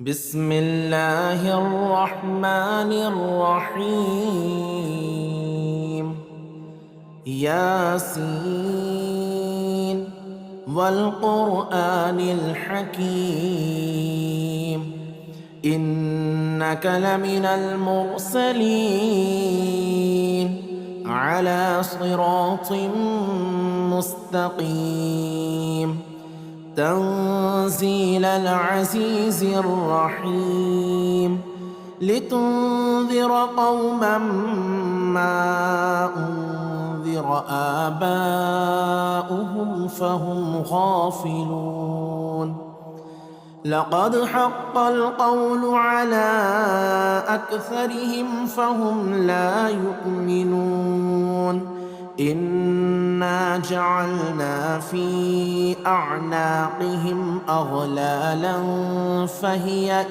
بسم الله الرحمن الرحيم. ياسين والقرآن الحكيم إنك لمن المرسلين على صراط مستقيم تنزيل العزيز الرحيم لتنذر قوما ما أنذر آباؤهم فهم غافلون. لقد حق القول على أكثرهم فهم لا يؤمنون. إنا جعلنا في أعناقهم أغلالا فهي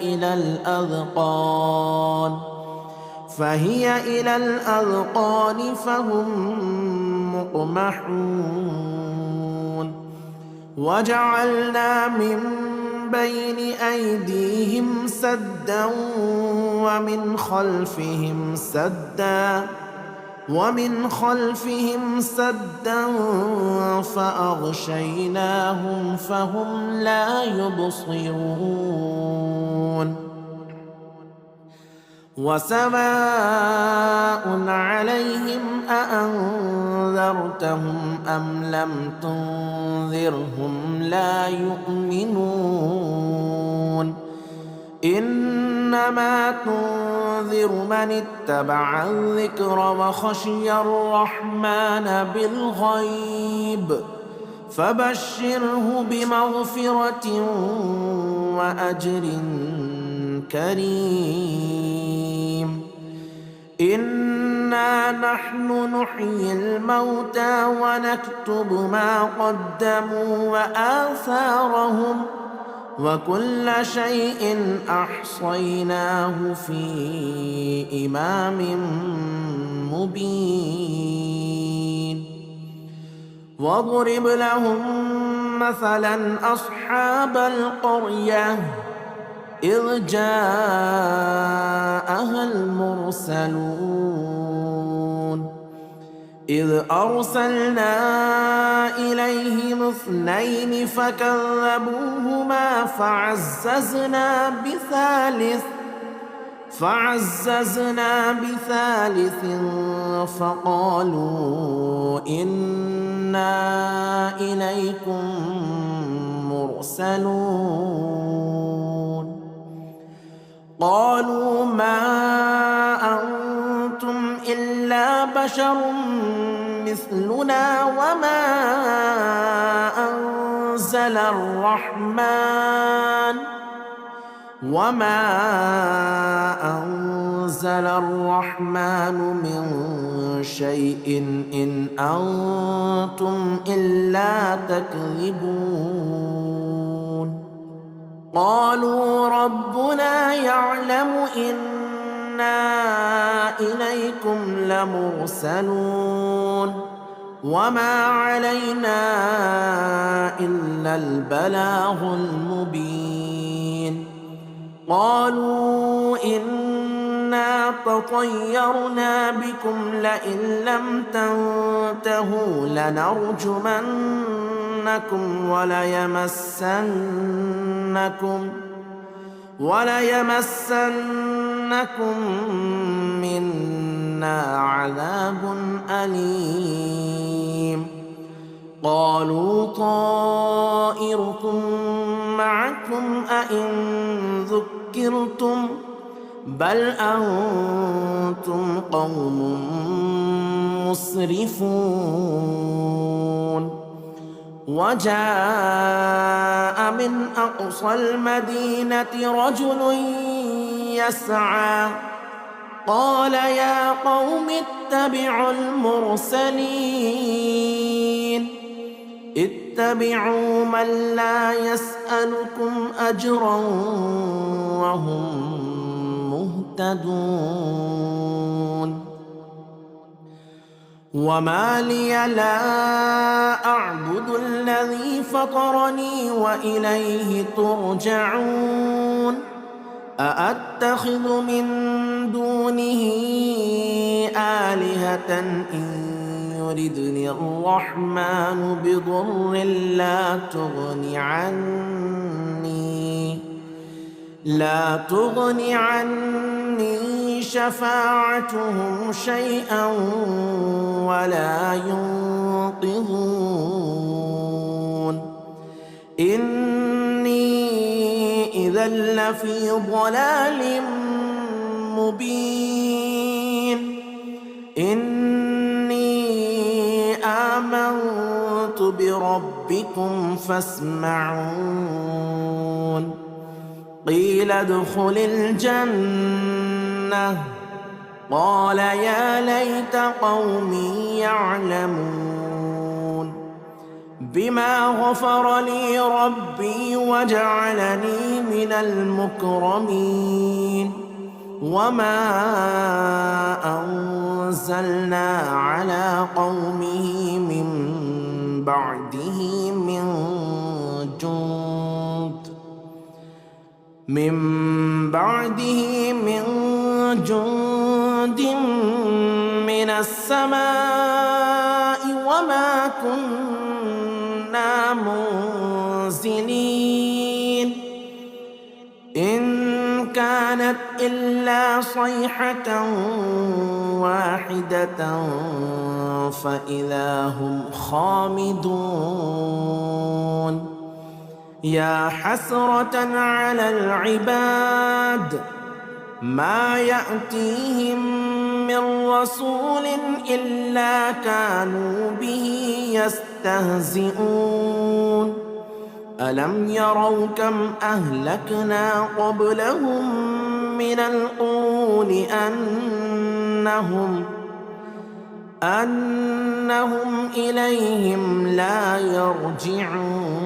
إلى الأذقان فهم مقمحون. وجعلنا من بين أيديهم سدا ومن خلفهم سدا فأغشيناهم فهم لا يبصرون. وسواء عليهم أأنذرتهم أم لم تنذرهم لا يؤمنون. إنما تنذر من اتبع الذكر وخشي الرحمن بالغيب فبشره بمغفرة وأجر كريم. إنا نحن نحيي الموتى ونكتب ما قدموا وآثارهم وكل شيء أحصيناه في إمام مبين. واضرب لهم مثلا أصحاب القرية إذ جاءها المرسلون إذ أرسلنا إليهم 2 فكذبوهما فعززنا بثالث فقالوا إنا إليكم مرسلون. قالوا ما أنتم إلا بشر مثلنا وما أنزل الرحمن من شيء إن أنتم إلا تكذبون. قالوا ربنا يعلم إنا إليكم لمرسلون وما علينا إلا البلاغ المبين. قالوا إنا تطيرنا بكم لئن لم تنتهوا لنرجمنكم وليمسنكم منا عذاب أليم. قالوا طائركم معكم أئن ذكرتم بل أنتم قوم مسرفون. وجاء من أقصى المدينة رجل يسعى قال يا قوم اتبعوا المرسلين اتبعوا من لا يسألكم أجرا وهم مهتدون. وما لي لا أعبد الذي فطرني وإليه ترجعون أأتخذ من دونه آلهة إن يردني الرحمن بضر لا تغن عني شفاعتهم شيئا ولا ينقذون إني إذا لفي ضلال مبين إني آمنت بربكم فاسمعون قيل ادخل الجنة قال يا ليت قومي يعلمون بما غفر لي ربي وجعلني من المكرمين وما أنزلنا على قومه من بعده من جند من السماء وما كنا منزلين إن كانت إلا صيحة واحدة فإذا هم خامدون يا حسرة على العباد ما يأتيهم من رسول إلا كانوا به يستهزئون ألم يروا كم أهلكنا قبلهم من القرون أنهم إليهم لا يرجعون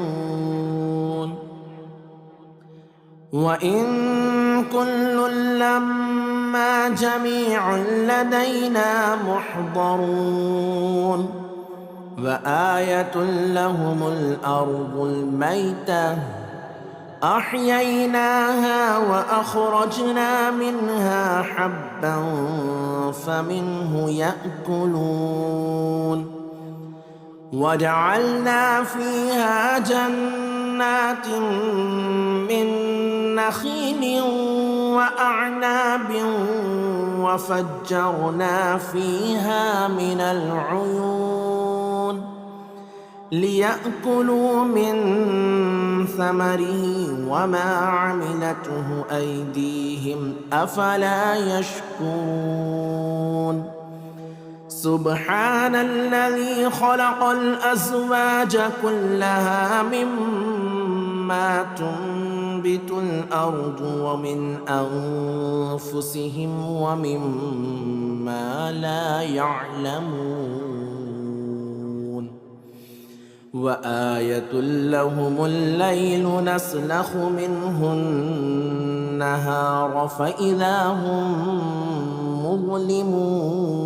وإن كل لما جميع لدينا محضرون وآية لهم الأرض الميتة أحييناها وأخرجنا منها حبا فمنه يأكلون وجعلنا فيها جنات من نخيل وأعناب وفجرنا فيها من العيون ليأكلوا من ثمره وما عملته أيديهم أفلا يشكرون سبحان الذي خلق الأزواج كلها مما تنبت الأرض ومن أنفسهم ومما لا يعلمون وآية لهم الليل نسلخ منه النهار فإذا هم مظلمون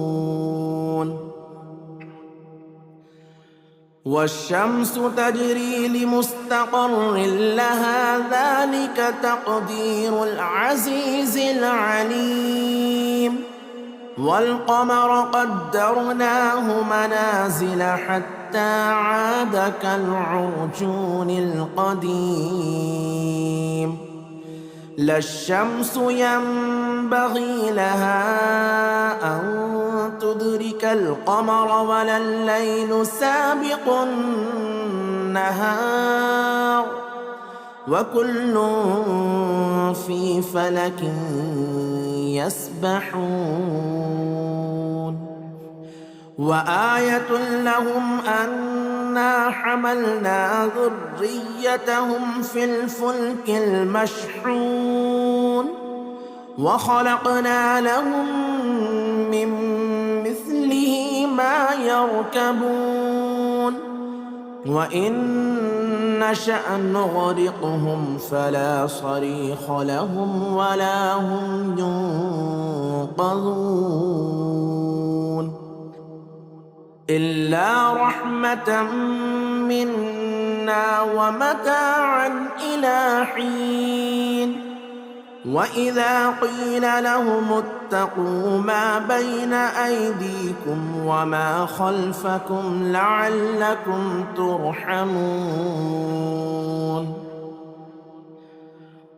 والشمس تجري لمستقر لها ذلك تقدير العزيز العليم والقمر قدرناه منازل حتى عاد كالعرجون القديم لا الشمس ينبغي لها أن تدرك القمر ولا الليل سابق النهار وكل في فلك يسبحون وآية لهم أنا حملنا ذريتهم في الفلك المشحون وخلقنا لهم من مثله ما يركبون وإن نشأ نغرقهم فلا صريخ لهم ولا هم ينقذون إلا رحمة منا ومتاعا إلى حين وإذا قيل لهم اتقوا ما بين أيديكم وما خلفكم لعلكم ترحمون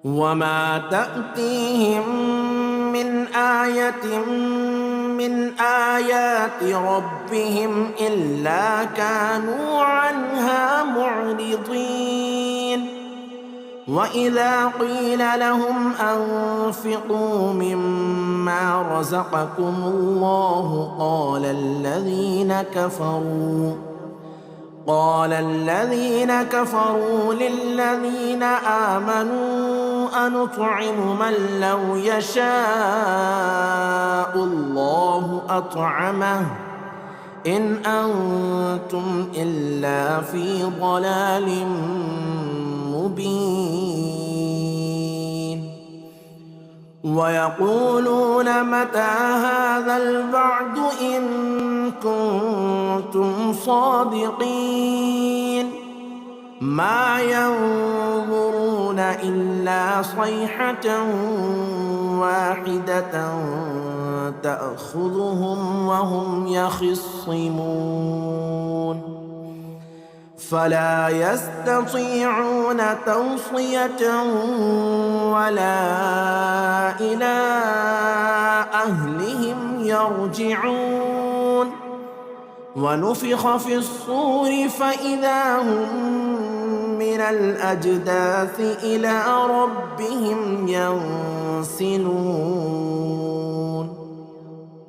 وما تأتيهم من آية من آيات ربهم إلا كانوا عنها معرضين وإذا قيل لهم أنفقوا مما رزقكم الله قال الذين كفروا للذين آمنوا أنطعم من لو يشاء الله أطعمه إن أنتم إلا في ضلال مبين ويقولون متى هذا الوعد إن كنتم صادقين ما ينظرون إلا صيحة واحدة تأخذهم وهم يخصمون فلا يستطيعون توصية ولا إلى أهلهم يرجعون ونفخ في الصور فإذا هم من الأجداث إلى ربهم ينسلون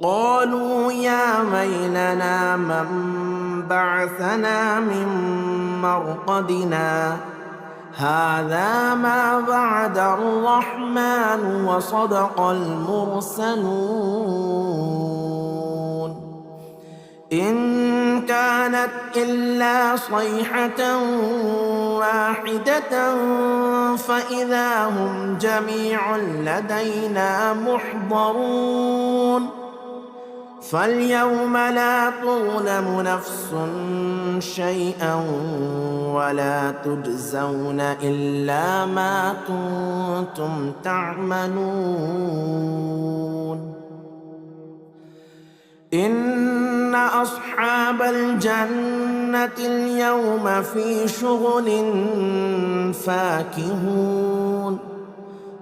قالوا يا ويلنا من بعثنا من مرقدنا هذا ما وعد الرحمن وصدق المرسلون إن كانت إلا صيحة واحدة فإذا هم جميع لدينا محضرون فاليوم لا تظلم نفس شيئا ولا تجزون إلا ما كنتم تعملون إن أصحاب الجنة اليوم في شغل فاكهون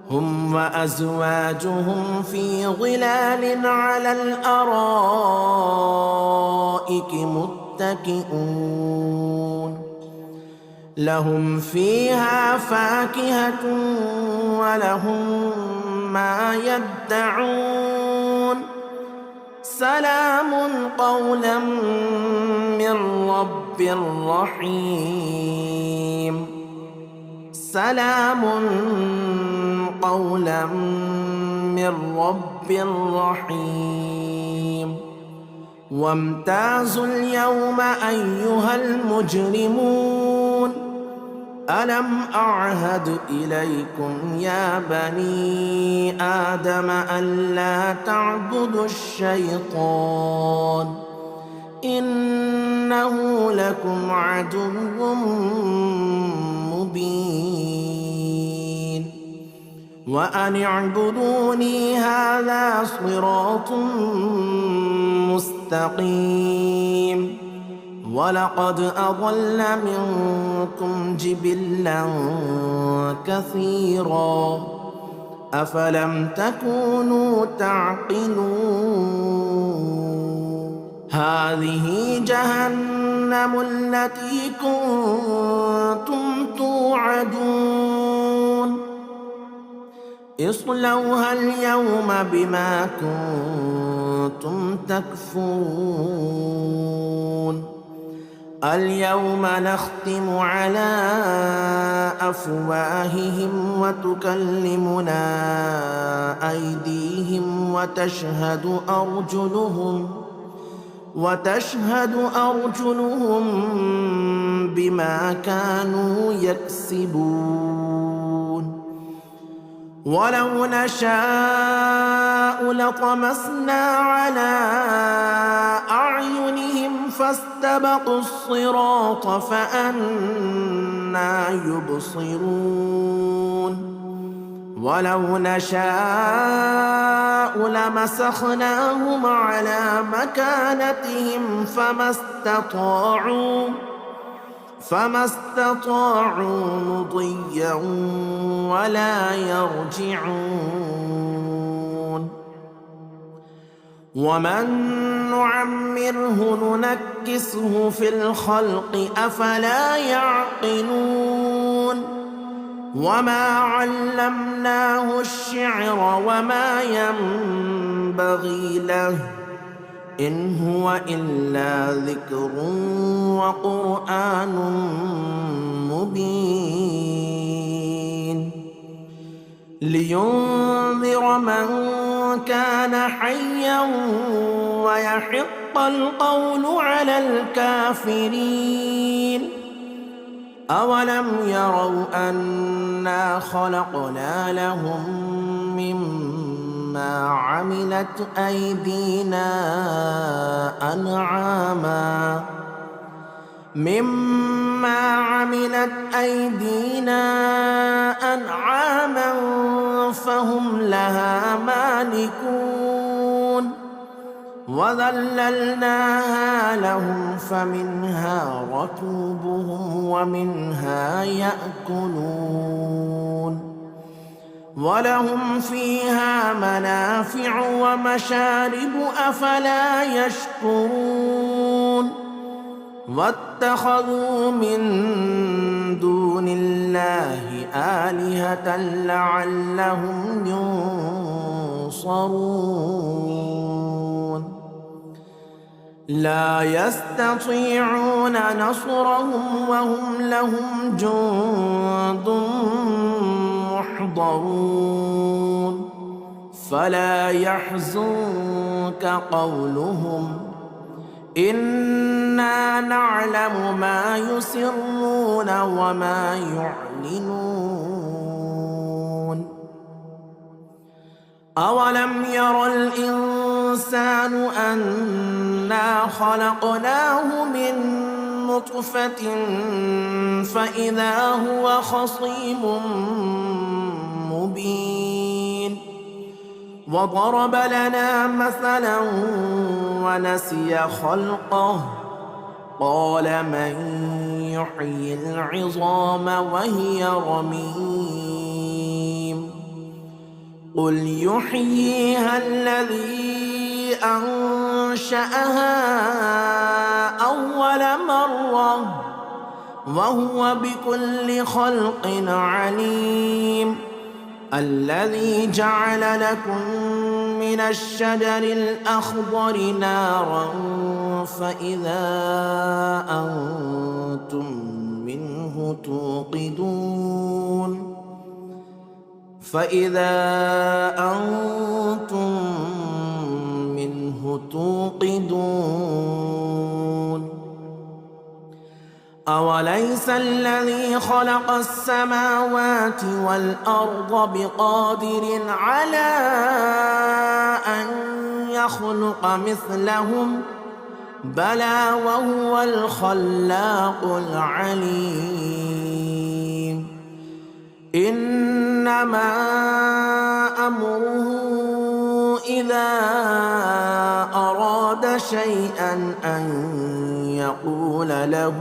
هم وأزواجهم في ظلال على الأرائك متكئون لهم فيها فاكهة ولهم ما يدعون سلام قولا من رب رحيم سلام قولا من رب رحيم وامتازوا اليوم أيها المجرمون ألم أعهد إليكم يا بني آدم ألا تعبدوا الشيطان إنه لكم عدو مبين وأن اعبدوني هذا صراط مستقيم ولقد أضل منكم جبلا كثيرا أفلم تكونوا تعقلون هذه جهنم التي كنتم توعدون اصلوها اليوم بما كنتم تكفرون اليوم نختم على أفواههم وتكلمنا أيديهم وتشهد أرجلهم بما كانوا يكسبون ولو نشاء لطمسنا على أعينهم فاستبقوا الصراط فأنى يبصرون ولو نشاء لمسخناهم على مكانتهم فما استطاعوا مضيا ولا يرجعون ومن نعمره ننكسه في الخلق أفلا يعقلون وما علمناه الشعر وما ينبغي له إن هو إلا ذكر وقرآن مبين لينذر من كان حيا ويحق القول على الكافرين أولم يروا أنا خلقنا لهم مما عملت أيدينا أنعاما فهم لها مالكون وذللناها لهم فمنها ركوبهم ومنها يأكلون ولهم فيها منافع ومشارب أفلا يشكرون واتخذوا من دون الله آلهة لعلهم ينصرون لا يستطيعون نصرهم وهم لهم جند محضرون فلا يحزنك قولهم إنا نعلم ما يسرون وما يعلنون أولم ير الإنسان أنا خلقناه من نطفة فإذا هو خصيم مبين وضرب لنا مثلا ونسي خلقه قال من يحيي العظام وهي رميم قل يحييها الذي أنشأها أول مرة وهو بكل خلق عليم الذي جعل لكم من الشجر الأخضر نارا فإذا أنتم منه توقدون أوليس الذي خلق السماوات والأرض بقادر على أن يخلق مثلهم بلى وهو الخلاق العليم إنما أمره إذا أراد شيئا أن يقول له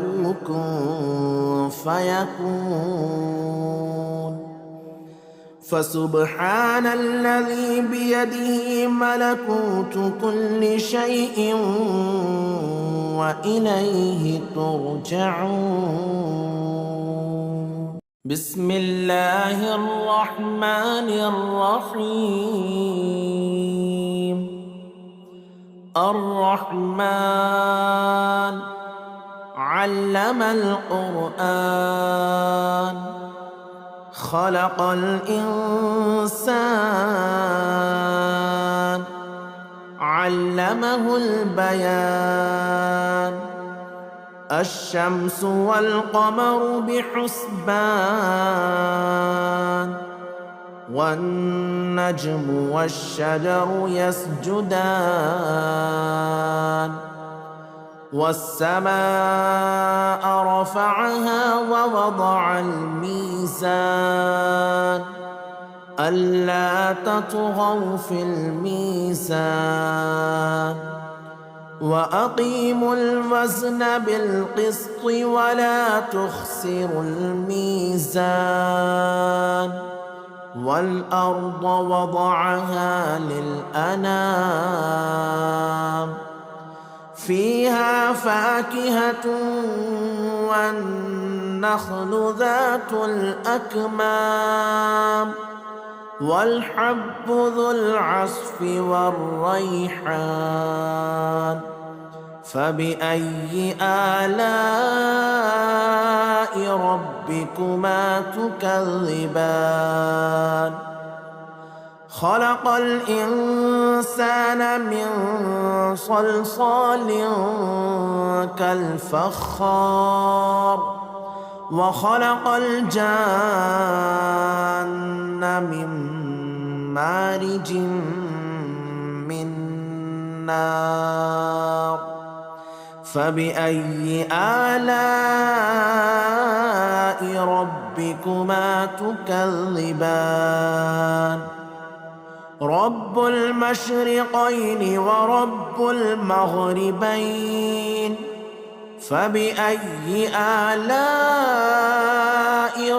كن فيكون فسبحان الذي بيده ملكوت كل شيء وإليه ترجعون بسم الله الرحمن الرحيم الرحمن علم القرآن خلق الإنسان علمه البيان الشمس والقمر بحسبان والنجم والشجر يسجدان والسماء رفعها ووضع الميزان ألا تطغوا في الميزان وأقيموا الوزن بالقسط ولا تخسروا الميزان والأرض وضعها للأنام فيها فاكهة والنخل ذات الأكمام والحب ذو العصف والريحان فبأي آلاء ربكما تكذبان خلق الإنسان من صلصال كالفخار وخلق الجان من مارج من نار فبأي آلاء ربكما تكذبان رب المشرقين ورب المغربين فبأي آلاء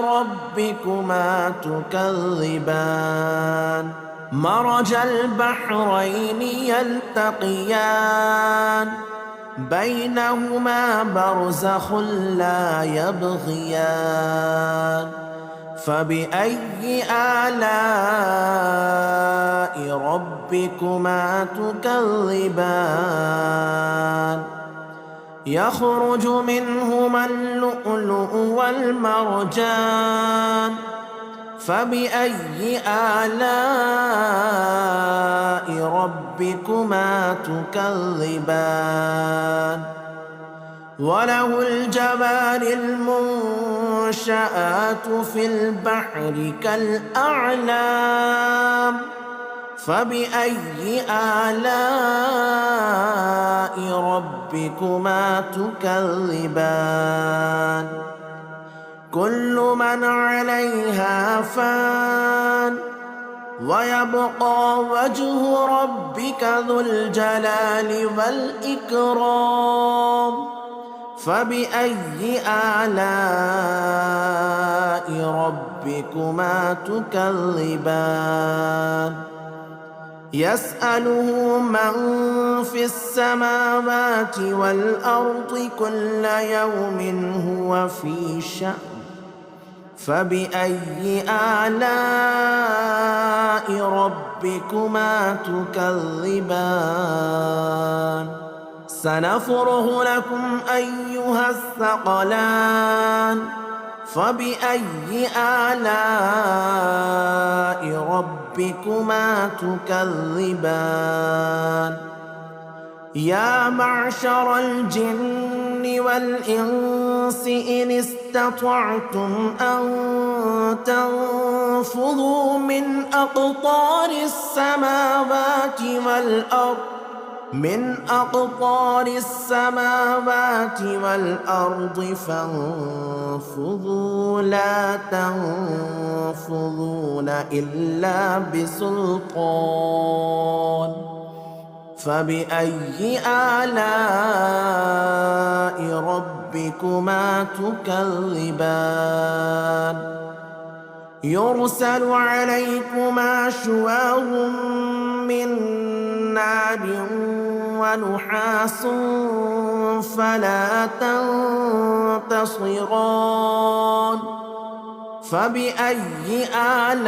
ربكما تكذبان مرج البحرين يلتقيان بينهما برزخ لا يبغيان فبأي آلاء ربكما تكذبان يخرج منهما اللؤلؤ والمرجان فبأي آلاء ربكما تكذبان وله الجوار المنشآت في البحر كالأعلام فبأي آلاء ربكما تكذبان كل من عليها فان ويبقى وجه ربك ذو الجلال والإكرام فبأي آلاء ربكما تكذبان يسأله من في السماوات والأرض كل يوم هو في شأن فبأي آلاء ربكما تكذبان سنفرغ لكم أيها الثقلان فبأي آلاء ربكما تكذبان يا معشر الجن والإنس إن استطعتم أن تنفذوا من أقطار السماوات والأرض فانفذوا لا تنفذون إلا بسلطان فبأي آلاء ربكما تكذبان يرسل عليكما شواظ من نار ونحاس فلا تنتصران فبأي آلاء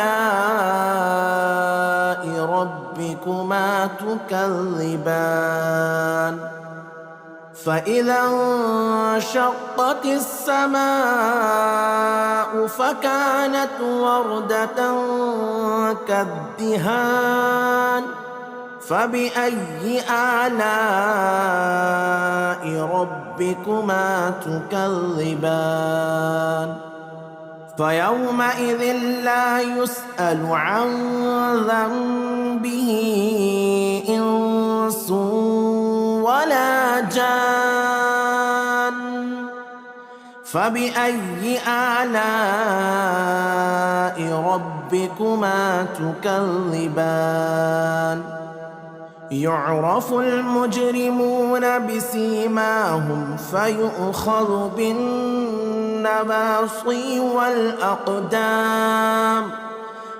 ربكما تكذبان فإذا انشقت السماء فكانت وردة كالدهان فبأي آلاء ربكما تكذبان فيومئذ لا يسأل عن ذنبه إنس ولا جان فبأي آلاء ربكما ربكما تكذبان يعرف المجرمون بسيماهم فيؤخذ بالنواصي والأقدام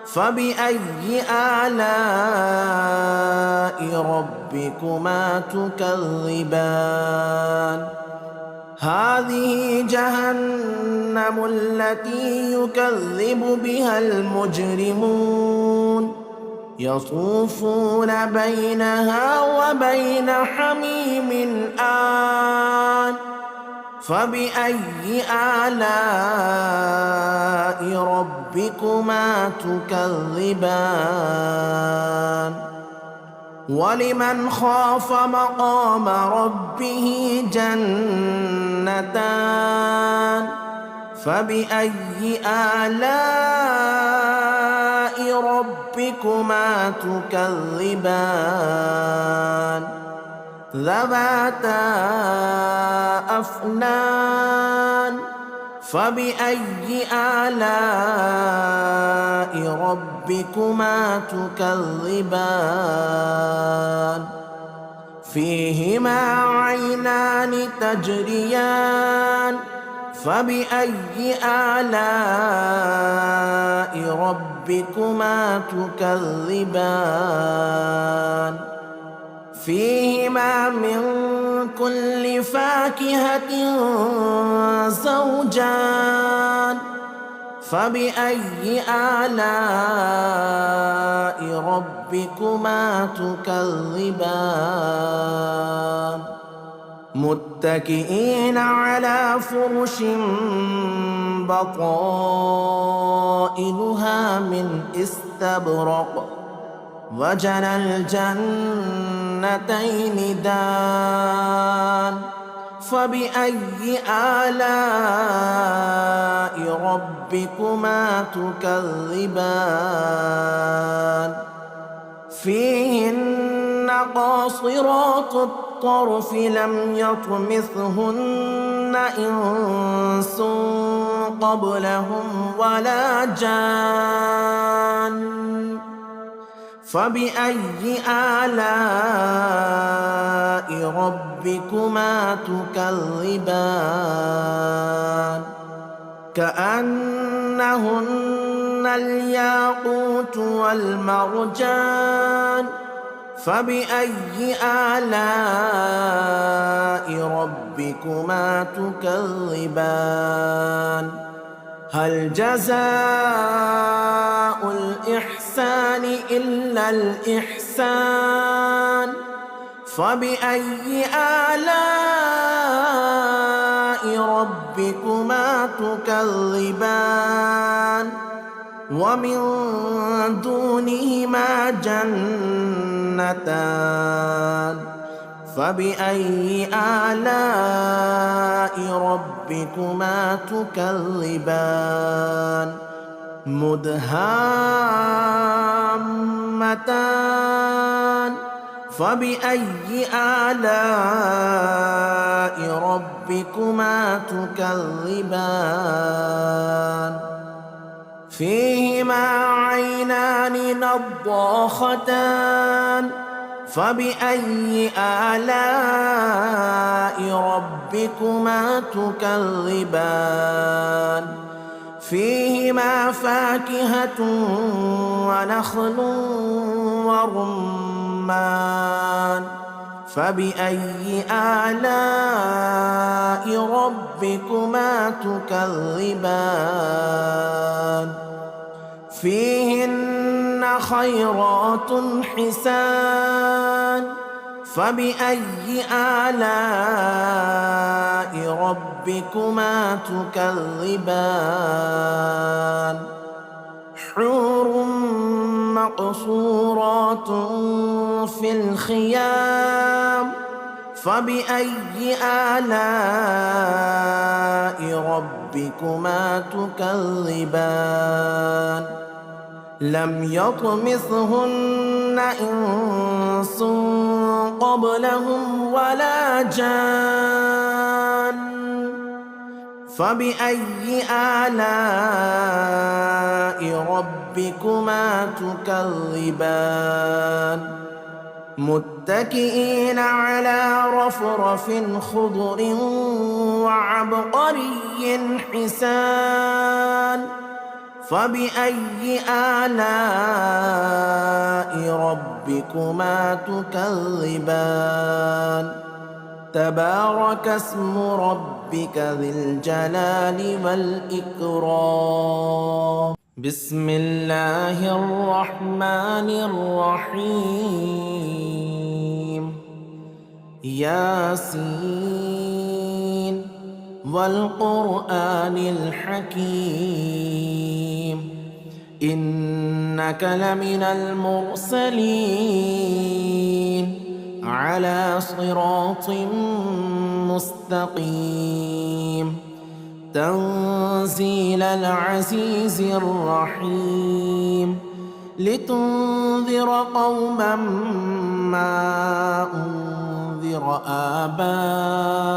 فبأي آلاء ربكما تكذبان هذه جهنم التي يكذب بها المجرمون يطوفون بينها وبين حميم آن فبأي آلاء ربكما تكذبان ولمن خاف مقام ربه جنتان فبأي آلاء ربكما تكذبان ذواتا أفنان فبأي آلاء ربكما تكذبان فيهما عينان تجريان فبأي آلاء ربكما تكذبان فيهما من كل فاكهة زوجان فبأي آلاء ربكما تكذبان متكئين على فرش بطائنها من استبرق وجنى الجنتين دان فبأي آلاء ربكما تكذبان فيهن قاصرات الطرف لم يطمثهن إنس قبلهم ولا جان فبأي آلاء ربكما تكذبان كأنهن الياقوت والمرجان فبأي آلاء ربكما تكذبان هل جزاء الإحسان إلا الإحسان فبأي آلاء ربكما تكذبان ومن دونهما جنتان فبأي آلاء ربكما تكذبان مدهامتان فبأي آلاء ربكما تكذبان فيهما عينان نضاختان فبأي آلاء ربكما تكذبان فيهما فاكهة ونخل ورمان فبأي آلاء ربكما تكذبان فيهن خيرات حسان فبأي آلاء ربكما تكذبان حور مقصورات في الخيام فبأي آلاء ربكما تكذبان لم يطمثهن إنس قبلهم ولا جان فبأي آلاء ربكما تكذبان متكئين على رفرف خضر وعبقري حسان فبأي آلاء ربكما تكذبان تبارك اسم ربك ذي الجلال والإكرام بسم الله الرحمن الرحيم ياسين والقرآن الحكيم إنك لمن المرسلين على صراط مستقيم تنزيل العزيز الرحيم لتنذر قوما ما أنذر آباؤهم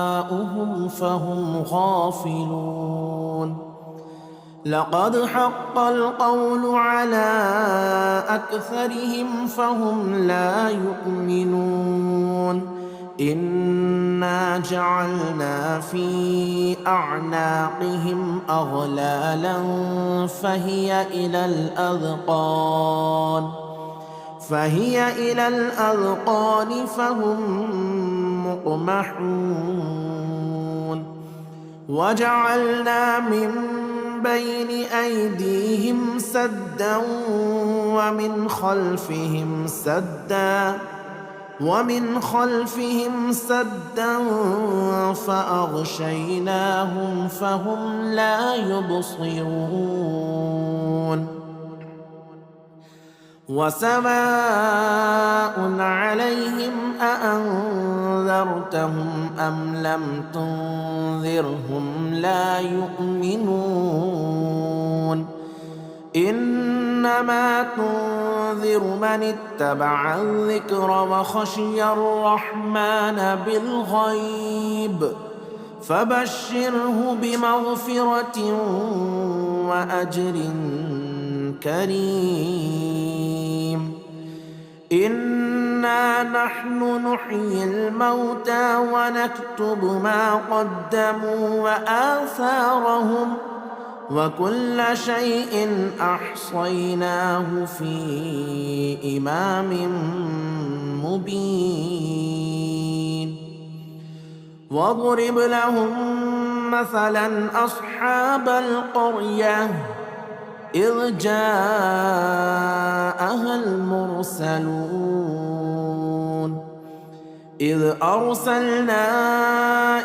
فهم غافلون لقد حق القول على أكثرهم فهم لا يؤمنون إنا جعلنا في أعناقهم أغلالا فهي إلى الأذقان فهم مقمحون وجعلنا من بين أيديهم سدا ومن خلفهم سدا فأغشيناهم فهم لا يبصرون وسواء عليهم أأنذرتهم أم لم تنذرهم لا يؤمنون إنما تنذر من اتبع الذكر وخشي الرحمن بالغيب فبشره بمغفرة وأجر كريم إنا نحن نحيي الموتى ونكتب ما قدموا وآثارهم وكل شيء أحصيناه في إمام مبين واضرب لهم مثلا أصحاب القرية إذ جاءها المرسلون إذ أرسلنا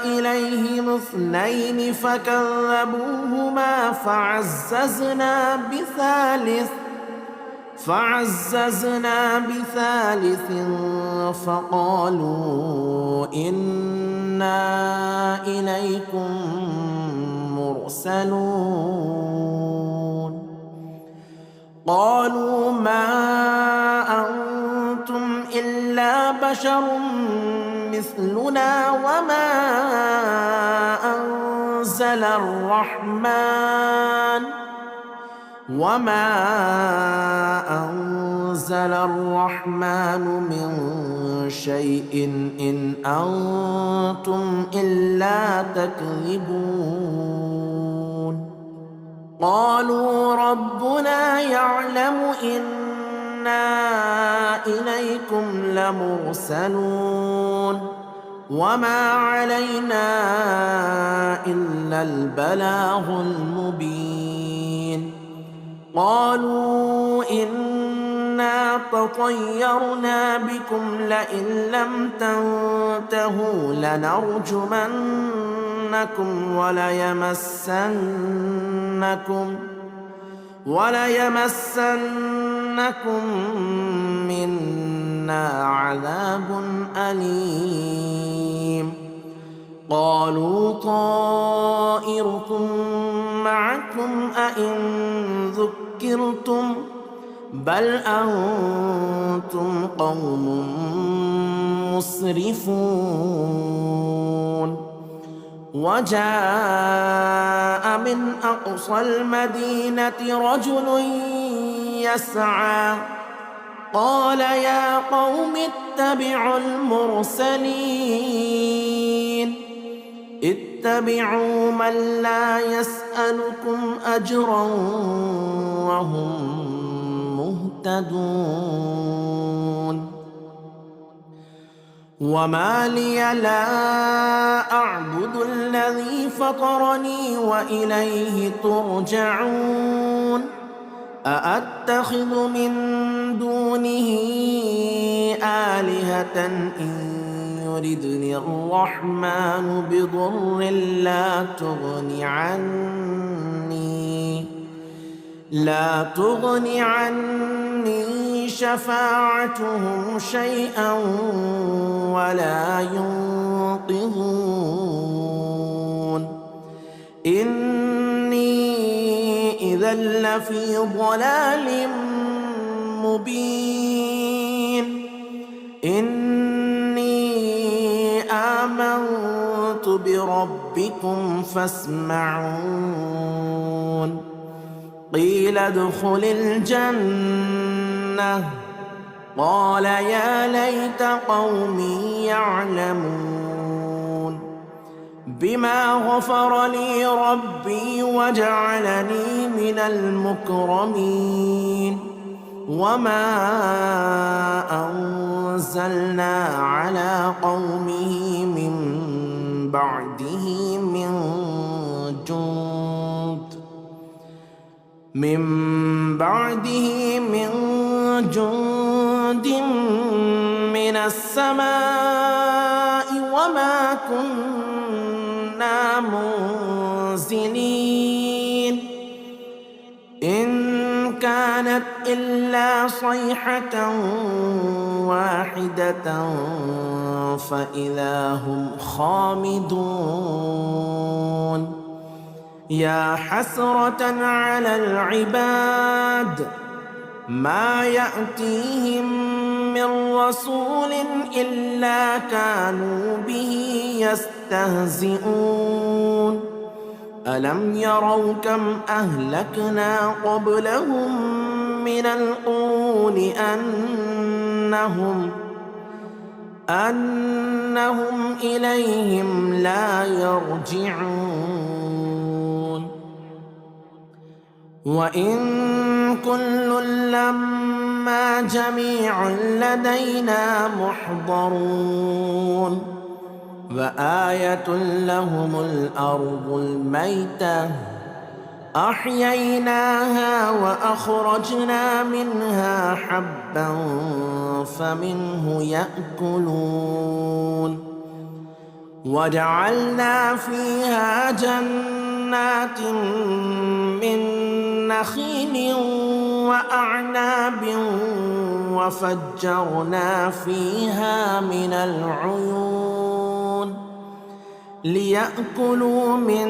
إليهم 2 فكذبوهما فعززنا بثالث فقالوا إنا إليكم مرسلون قالوا ما أنتم إلا بشر مثلنا وما أنزل الرحمن من شيء إن أنتم إلا تكذبون قالوا ربنا يعلم إنا إليكم لمرسلون وما علينا إلا البلاغ المبين قالوا إنا تطيرنا بكم لئن لم تنتهوا لنرجمنكم وليمسنكم منا عذاب أليم قالوا طائركم معكم أئن ذكرتم بل أنتم قوم مسرفون وجاء من أقصى المدينة رجل يسعى قال يا قوم اتبعوا المرسلين اتبعوا من لا يسألكم أجرا وهم مهتدون وما لي لا أعبد الذي فطرني وإليه ترجعون أأتخذ من دونه آلهة إن يردني الرحمن بضر لا تغني عني شفاعتهم شيئا ولا ينقذون إني إذا لفي ضلال مبين إني آمنت بربكم فاسمعون قيل ادخل الجنة قال يا ليت قومي يعلمون بما غفر لي ربي وجعلني من المكرمين وما أنزلنا على قومه من بعده من جند من السماء وما كنا منزلين إن كانت إلا صيحة واحدة فإذا هم خامدون يا حسرة على العباد ما يأتيهم من رسول إلا كانوا به يستهزئون ألم يروا كم أهلكنا قبلهم من القرون أنهم إليهم لا يرجعون وإن كل لما جميع لدينا محضرون وآية لهم الأرض الميتة أحييناها وأخرجنا منها حبا فمنه يأكلون وجعلنا فيها جنات من نخيل وأعناب وفجرنا فيها من العيون ليأكلوا من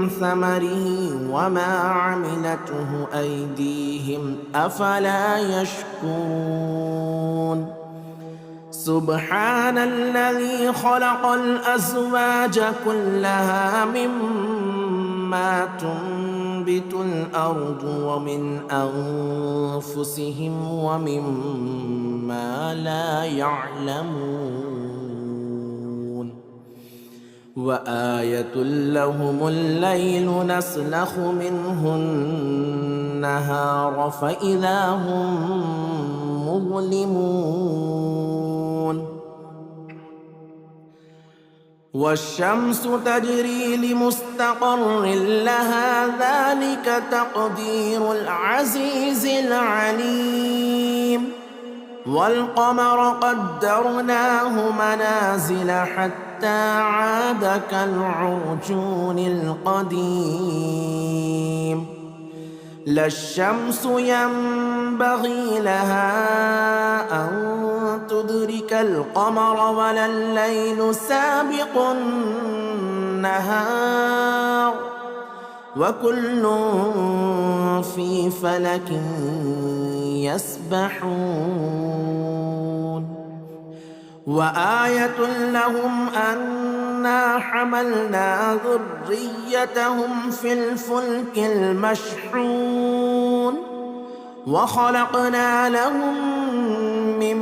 ثمره وما عملته أيديهم أفلا يشكرون سبحان الذي خلق الأزواج كلها مما تنبت الأرض ومن أنفسهم ومما لا يعلمون وآية لهم الليل نسلخ منه النهار فإذا هم مظلمون والشمس تجري لمستقر لها ذلك تقدير العزيز العليم والقمر قدرناه منازل حتى عاد كالعرجون القديم لا الشمس ينبغي لها أن تدرك القمر ولا الليل سابق النهار وكل في فلك يسبحون وآية لهم أن أنا حملنا ذريتهم في الفلك المشحون وخلقنا لهم من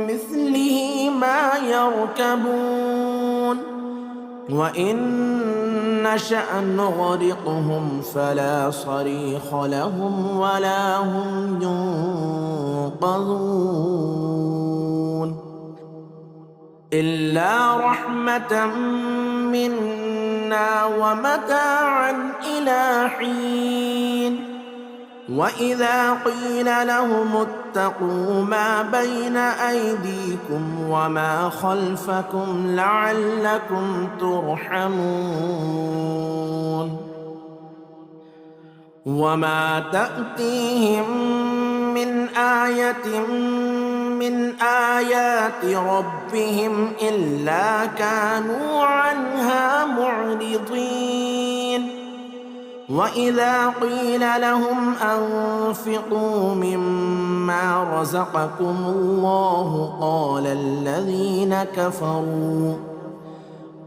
مثله ما يركبون وإن نشأ نغرقهم فلا صريخ لهم ولا هم ينقذون إلا رحمة منا ومتاعا إلى حين وإذا قيل لهم اتقوا ما بين أيديكم وما خلفكم لعلكم ترحمون وما تأتيهم من آية من آيات ربهم إلا كانوا عنها معرضين وإذا قيل لهم أنفقوا مما رزقكم الله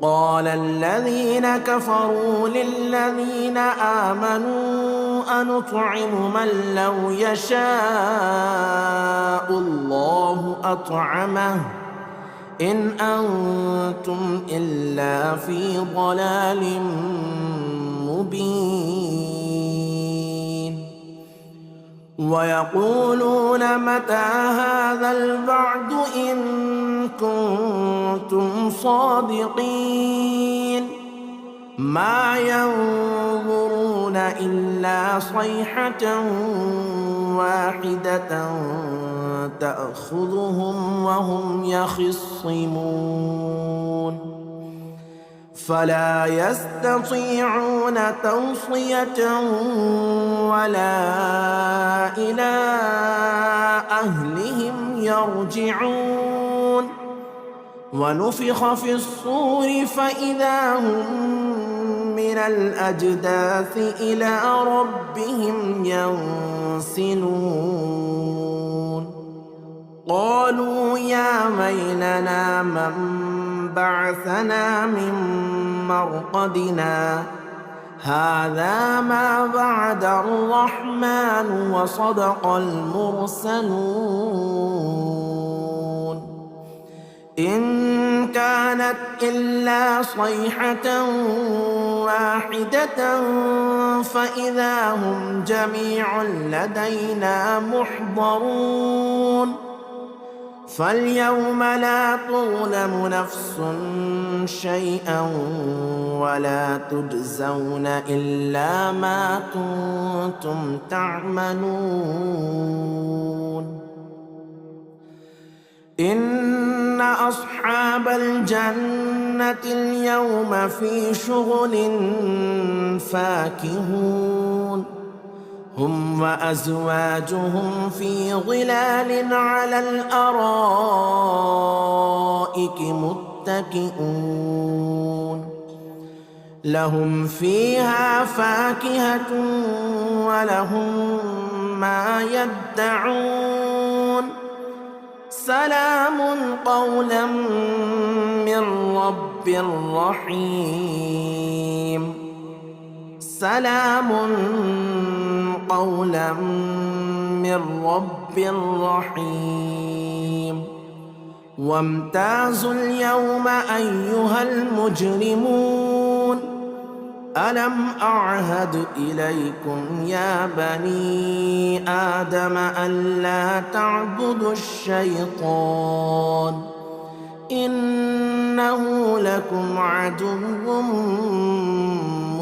قال الذين كفروا للذين آمنوا أنطعم من لو يشاء الله أطعمه إن أنتم إلا في ضلال مبين ويقولون متى هذا الوعد إن كنتم صادقين ما ينظرون إلا صيحة واحدة تأخذهم وهم يخصمون فلا يستطيعون توصية ولا إلى أهلهم يرجعون ونفخ في الصور فإذا هم من الأجداث إلى ربهم ينسلون قالوا يا ويلنا من بعثنا من مرقدنا هذا ما وعد الرحمن وصدق المرسلون إن كانت إلا صيحة واحدة فإذا هم جميع لدينا محضرون فاليوم لا تظلم نفس شيئا ولا تجزون إلا ما كنتم تعملون إن أصحاب الجنة اليوم في شغل فاكهون هم وأزواجهم في ظلال على الأرائك متكئون لهم فيها فاكهة ولهم ما يدعون سلام قولا من رب رحيم سلام قولا من رب رحيم وامتازوا اليوم أيها المجرمون ألم أعهد إليكم يا بني آدم ألا تعبدوا الشيطان إنه لكم عدو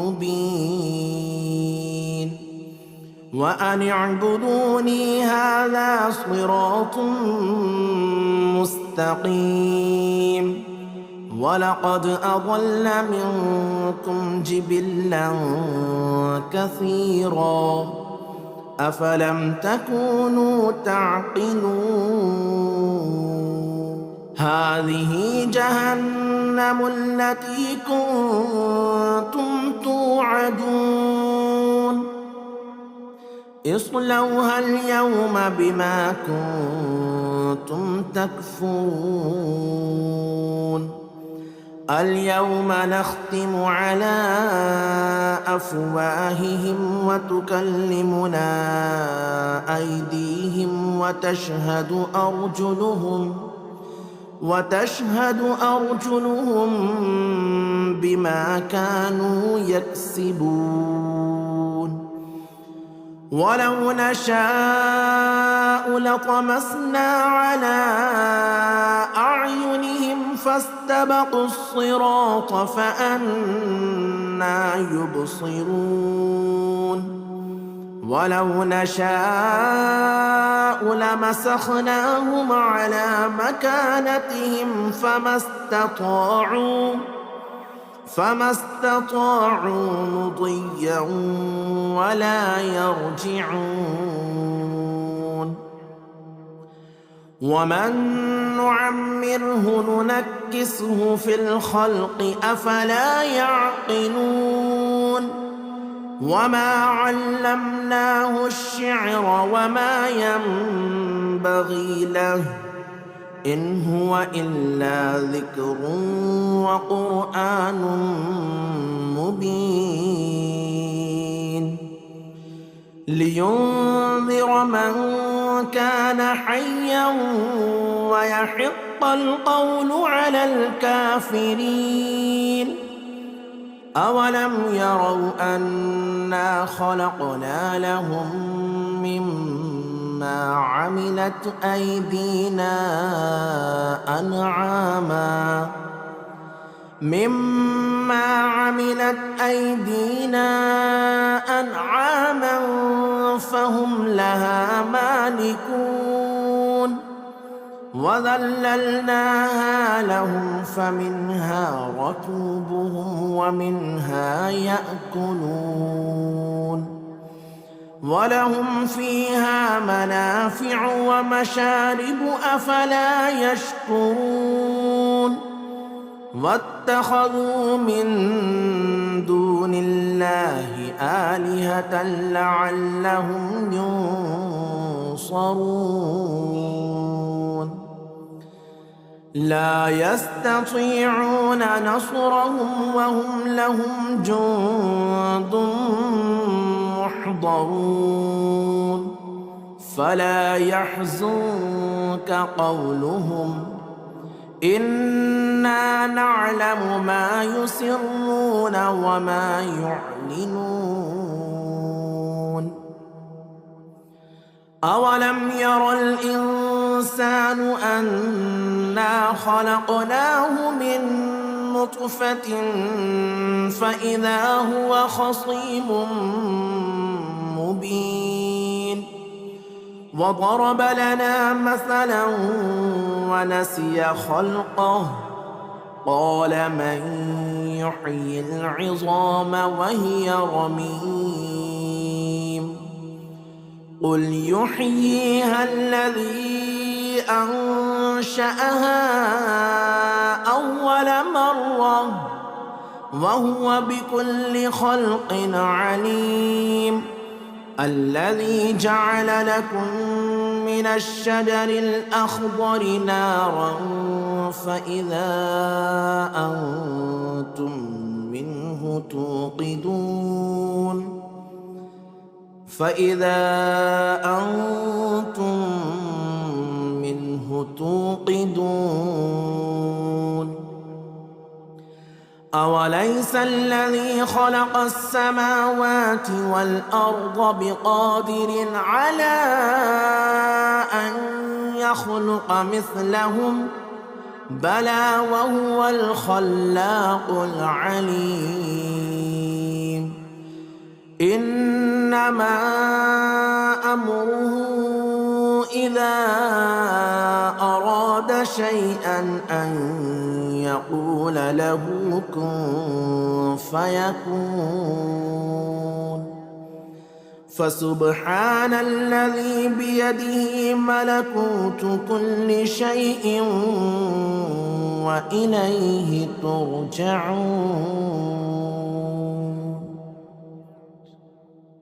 مبين وأن اعبدوني هذا صراط مستقيم ولقد أضل منكم جبلا كثيرا أفلم تكونوا تعقلون هذه جهنم التي كنتم توعدون اصلوها اليوم بما كنتم تكفرون اليوم نختم على أفواههم وتكلمنا أيديهم وتشهد أرجلهم بما كانوا يكسبون ولو نشاء لطمسنا على أعينهم فاستبقوا الصراط فأنى يبصرون ولو نشاء لمسخناهم على مكانتهم فما استطاعوا مضيا ولا يرجعون ومن نعمره ننكسه في الخلق أفلا يعقلون وما علمناه الشعر وما ينبغي له إن هو إلا ذكر وقرآن مبين لينذر من كان حيا ويحق القول على الكافرين أولم يروا أنا خلقنا لهم مما عملت أيدينا أنعاما فهم لها مالكون وذللناها لهم فمنها ركوبهم ومنها يأكلون ولهم فيها منافع ومشارب أفلا يشكرون واتخذوا من دون الله آلهة لعلهم ينصرون لا يستطيعون نصرهم وهم لهم جند محضرون فلا يحزنك قولهم إنا نعلم ما يسرون وما يعلنون أولم ير الإنسان أنا خلقناه من نطفة فإذا هو خصيم مبين وضرب لنا مثلا ونسي خلقه قال من يحيي العظام وهي رميم قل يحييها الذي أنشأها أول مرة وهو بكل خلق عليم الذي جعل لكم من الشجر الأخضر نارا فإذا أنتم منه توقدون أوليس الذي خلق السماوات والأرض بقادر على أن يخلق مثلهم بلى وهو الخلاق العليم إنما أمره إذا أراد شيئا أن يقول له كن فيكون فسبحان الذي بيده ملكوت كل شيء وإليه ترجعون.